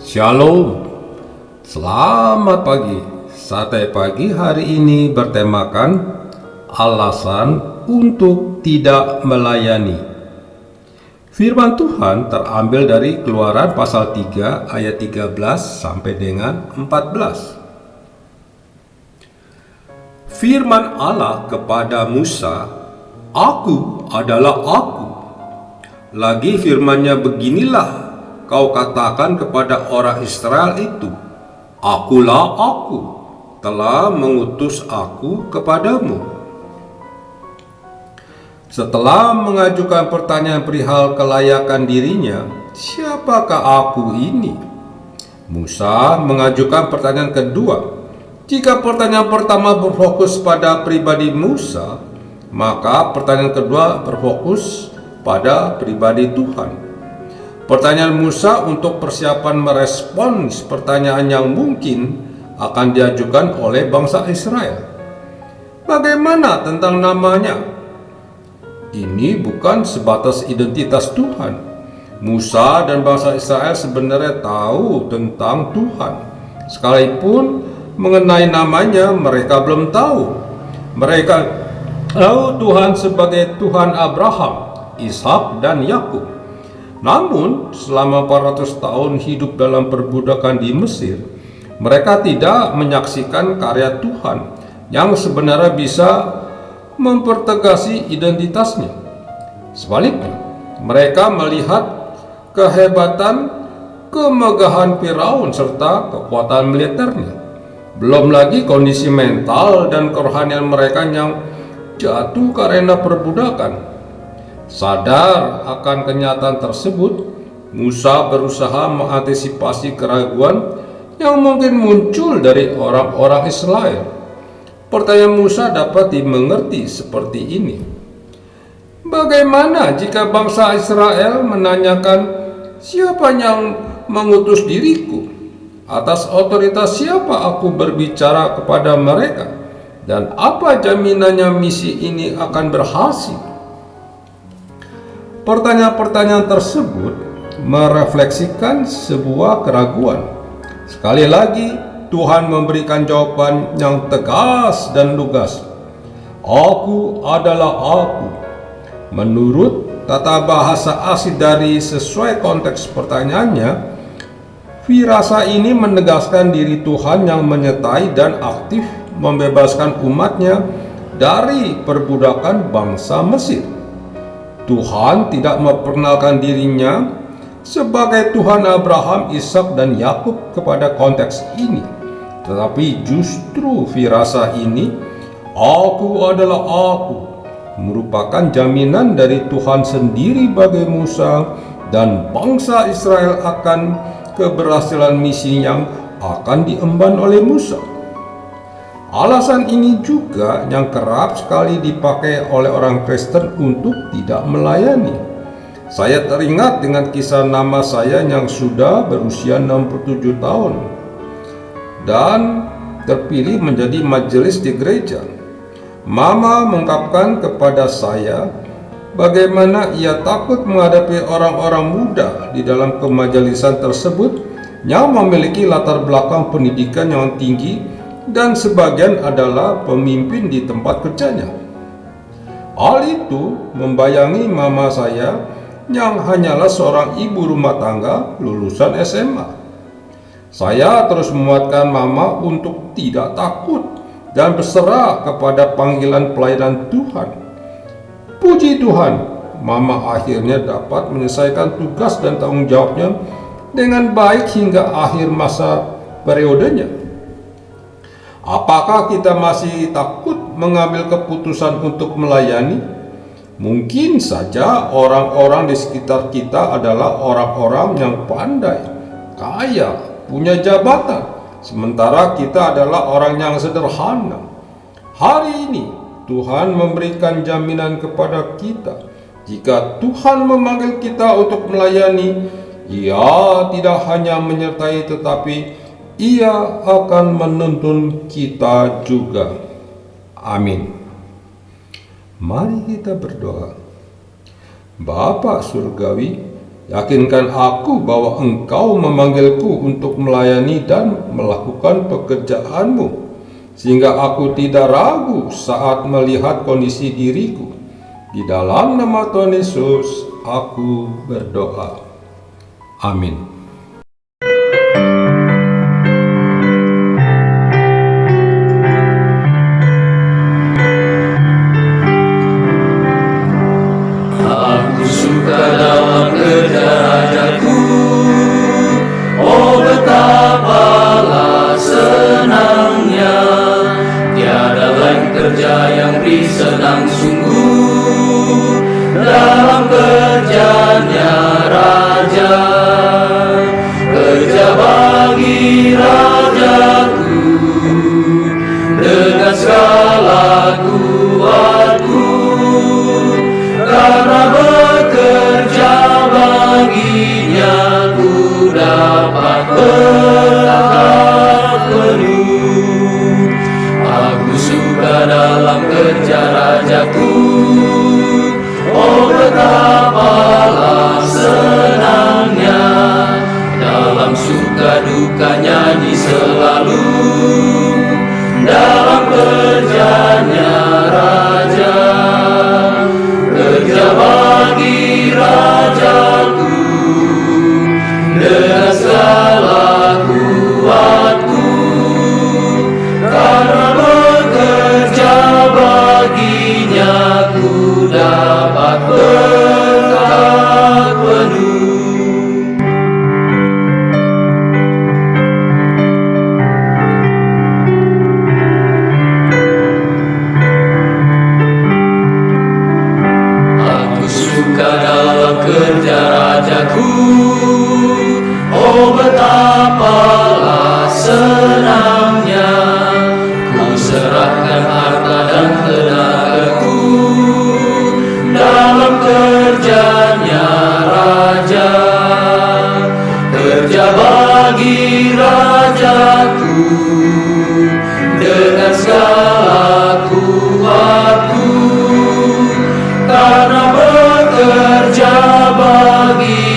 Shalom, selamat pagi. Sate pagi hari ini bertemakan alasan untuk tidak melayani. Firman Tuhan terambil dari Keluaran pasal 3 ayat 13 sampai dengan 14. Firman Allah kepada Musa, "Aku adalah Aku." Lagi firman-Nya beginilah, kau katakan kepada orang Israel itu, "Akulah Aku, telah mengutus Aku kepadamu." Setelah mengajukan pertanyaan perihal kelayakan dirinya, siapakah Aku ini? Musa mengajukan pertanyaan kedua. Jika pertanyaan pertama berfokus pada pribadi Musa, maka pertanyaan kedua berfokus pada pribadi Tuhan. Pertanyaan Musa untuk persiapan merespons pertanyaan yang mungkin akan diajukan oleh bangsa Israel. Bagaimana tentang namanya? Ini bukan sebatas identitas Tuhan. Musa dan bangsa Israel sebenarnya tahu tentang Tuhan. Sekalipun mengenai namanya mereka belum tahu. Mereka tahu Tuhan sebagai Tuhan Abraham, Ishak, dan Yakub. Namun, selama 400 tahun hidup dalam perbudakan di Mesir, mereka tidak menyaksikan karya Tuhan yang sebenarnya bisa mempertegasi identitasnya. Sebaliknya, mereka melihat kehebatan, kemegahan Firaun serta kekuatan militernya. Belum lagi kondisi mental dan kerohanian mereka yang jatuh karena perbudakan. Sadar akan kenyataan tersebut, Musa berusaha mengantisipasi keraguan yang mungkin muncul dari orang-orang Israel. Pertanyaan Musa dapat dimengerti seperti ini: bagaimana jika bangsa Israel menanyakan, "Siapa yang mengutus diriku? Atas otoritas siapa aku berbicara kepada mereka? Dan apa jaminannya misi ini akan berhasil?" Pertanyaan-pertanyaan tersebut merefleksikan sebuah keraguan. Sekali lagi, Tuhan memberikan jawaban yang tegas dan lugas. "Aku adalah Aku." Menurut tata bahasa asli dari sesuai konteks pertanyaannya, firasa ini menegaskan diri Tuhan yang menyertai dan aktif membebaskan umatnya dari perbudakan bangsa Mesir. Tuhan tidak memperkenalkan dirinya sebagai Tuhan Abraham, Ishak, dan Yakub kepada konteks ini, tetapi justru firasa ini, "Aku adalah Aku," merupakan jaminan dari Tuhan sendiri bagi Musa dan bangsa Israel akan keberhasilan misi yang akan diemban oleh Musa. Alasan ini juga yang kerap sekali dipakai oleh orang Kristen untuk tidak melayani. Saya teringat dengan kisah nama saya yang sudah berusia 67 tahun dan terpilih menjadi majelis di gereja. Mama mengungkapkan kepada saya bagaimana ia takut menghadapi orang-orang muda di dalam kemajelisan tersebut yang memiliki latar belakang pendidikan yang tinggi dan sebagian adalah pemimpin di tempat kerjanya. Hal itu membayangi mama saya yang hanyalah seorang ibu rumah tangga lulusan SMA. Saya terus menguatkan mama untuk tidak takut dan berserah kepada panggilan pelayanan Tuhan. Puji Tuhan, mama akhirnya dapat menyelesaikan tugas dan tanggung jawabnya dengan baik hingga akhir masa periodenya. Apakah kita masih takut mengambil keputusan untuk melayani? Mungkin saja orang-orang di sekitar kita adalah orang-orang yang pandai, kaya, punya jabatan, sementara kita adalah orang yang sederhana. Hari ini Tuhan memberikan jaminan kepada kita. Jika Tuhan memanggil kita untuk melayani, Ia tidak hanya menyertai tetapi Ia akan menuntun kita juga. Amin. Mari kita berdoa. Bapa Surgawi, Yakinkan aku bahwa Engkau memanggilku untuk melayani dan melakukan pekerjaanmu, sehingga aku tidak ragu saat melihat kondisi diriku. Di dalam nama Tuhan Yesus, aku berdoa. Amin. Aku suka dalam kerja Rajaku, oh betapalah senangnya. Tiada lain kerja yang beri senang sungguh dalam kerjanya Raja. Kerja bagi Rajaku dengan segala kuatku, karena bekerja baginya ku dapat berkat penuh. Aku suka dalam kerja Rajaku, oh betapalah senangnya. Dalam suka duka nyanyi selalu, dalam kerjanya Raja. Kerja bagi Rajaku dengan segala kuatku, karena bekerja baginya ku dapat berkat penuh. Suka dalam kerja Rajaku, oh betapalah senangnya. Ku serahkan harta dan tenagaku dalam kerjanya Raja. Kerja bagi Rajaku dengan segala kuatku, karena bekerja bagi